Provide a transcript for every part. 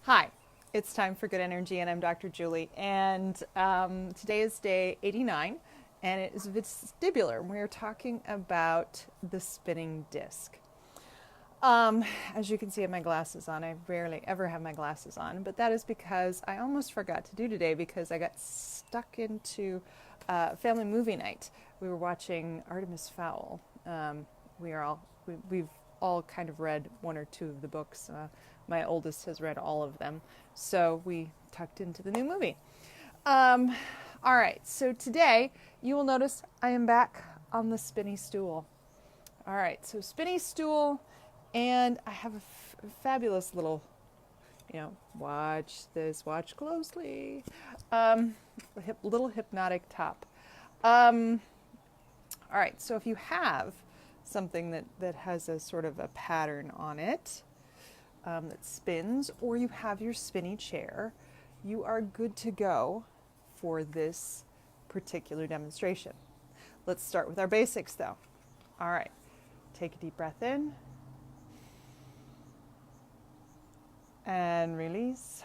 Hi, it's time for Good Energy, and I'm Dr. Julie. And today is day 89, and it is vestibular. We're talking about the spinning disc. As you can see, I have my glasses on. I rarely ever have my glasses on, but that is because I almost forgot to do today because I got stuck into family movie night. We were watching Artemis Fowl. We've all kind of read one or two of the books. My oldest has read all of them, so we tucked into the new movie. All right, so today you will notice I am back on the spinny stool. All right, so spinny stool, and I have a fabulous little, watch this, watch closely, little hypnotic top. All right, so if you have something that has a sort of a pattern on it that spins, or you have your spinny chair, you are good to go for this particular demonstration. Let's start with our basics though. All right, take a deep breath in and release.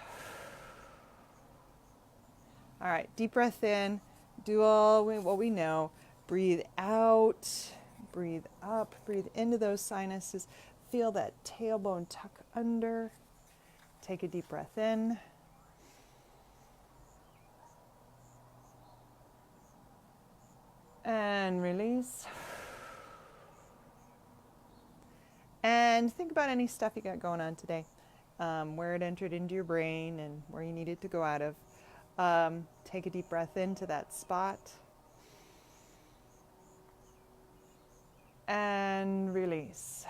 All right, deep breath in, do all what we know, breathe out, breathe up, breathe into those sinuses. Feel that tailbone tuck under. Take a deep breath in. And release. And think about any stuff you got going on today, where it entered into your brain and where you need it to go out of. Take a deep breath into that spot. And release.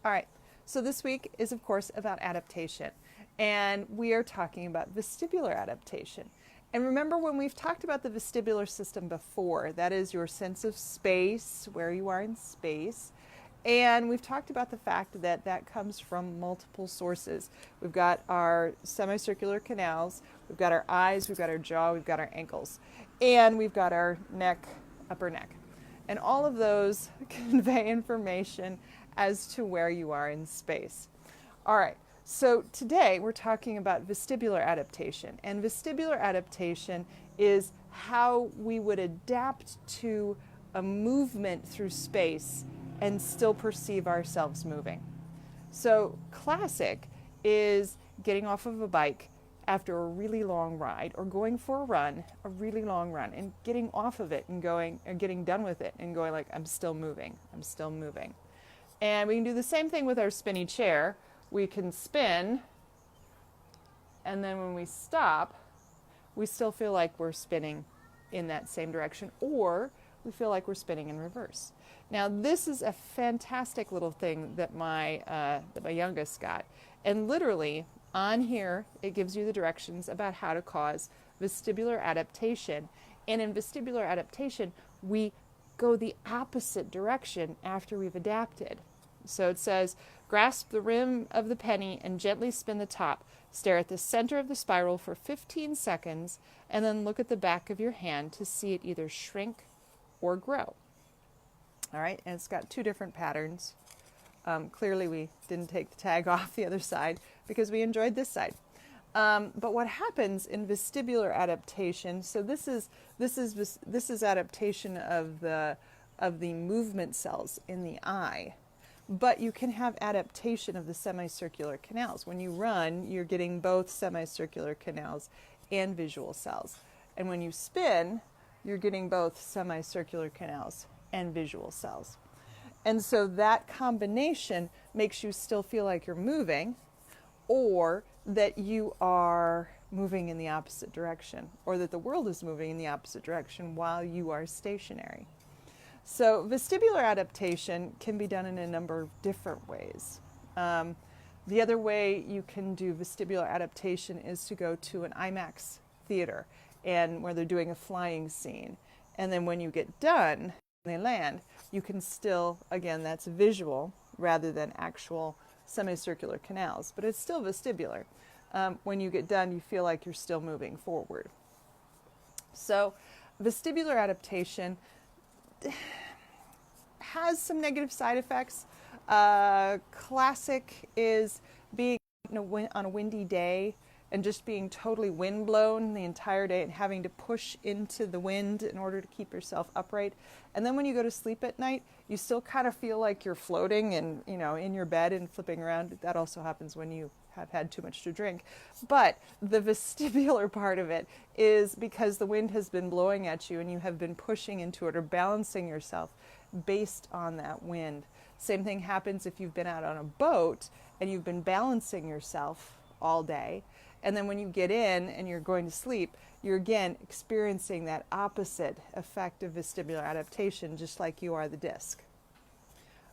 All right, so this week is, of course, about adaptation, and we are talking about vestibular adaptation. And remember, when we've talked about the vestibular system before, that is your sense of space, where you are in space, and we've talked about the fact that that comes from multiple sources. We've got our semicircular canals, we've got our eyes, we've got our jaw, we've got our ankles, and we've got our neck, upper neck. And all of those convey information as to where you are in space. All right, so today we're talking about vestibular adaptation. And vestibular adaptation is how we would adapt to a movement through space and still perceive ourselves moving. So classic is getting off of a bike after a really long ride, or going for a run, a really long run, and getting off of it and going, or getting done with it and going like, I'm still moving, I'm still moving. And we can do the same thing with our spinny chair. We can spin, and then when we stop, we still feel like we're spinning in that same direction, or we feel like we're spinning in reverse. Now, this is a fantastic little thing that my youngest got. And literally, on here, it gives you the directions about how to cause vestibular adaptation. And in vestibular adaptation, we go the opposite direction after we've adapted. So it says, grasp the rim of the penny and gently spin the top. Stare at the center of the spiral for 15 seconds, and then look at the back of your hand to see it either shrink or grow. All right, and it's got two different patterns. Clearly we didn't take the tag off the other side because we enjoyed this side. But what happens in vestibular adaptation, so this is adaptation of the movement cells in the eye. But you can have adaptation of the semicircular canals. When you run, you're getting both semicircular canals and visual cells. And when you spin, you're getting both semicircular canals and visual cells. And so that combination makes you still feel like you're moving, or that you are moving in the opposite direction, or that the world is moving in the opposite direction while you are stationary. So vestibular adaptation can be done in a number of different ways. The other way you can do vestibular adaptation is to go to an IMAX theater, and where they're doing a flying scene. And then when you get done, when they land, you can still, again, that's visual rather than actual semicircular canals, but it's still vestibular. When you get done, you feel like you're still moving forward. So vestibular adaptation has some negative side effects. Classic is being on a windy day and just being totally wind blown the entire day and having to push into the wind in order to keep yourself upright. And then when you go to sleep at night, you still kind of feel like you're floating and, in your bed and flipping around. That also happens when you have had too much to drink. But the vestibular part of it is because the wind has been blowing at you and you have been pushing into it or balancing yourself based on that wind. Same thing happens if you've been out on a boat and you've been balancing yourself all day. And then when you get in and you're going to sleep, you're again experiencing that opposite effect of vestibular adaptation, just like you are the disc.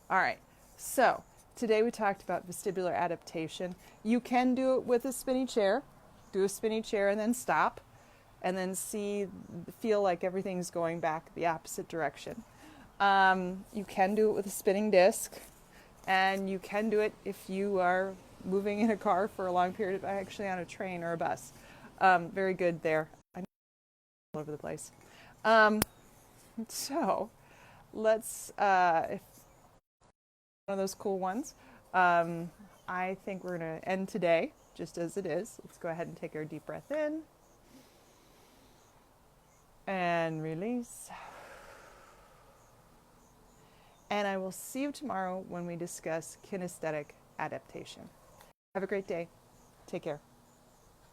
All right, so today we talked about vestibular adaptation. You can do it with a spinny chair. Do a spinny chair and then stop, and then feel like everything's going back the opposite direction. You can do it with a spinning disc, and you can do it if you are moving in a car for a long period, actually on a train or a bus. Very good there. I'm all over the place. So let's, if one of those cool ones, I think we're going to end today just as it is. Let's go ahead and take our deep breath in and release. And I will see you tomorrow when we discuss kinesthetic adaptation. Have a great day. Take care.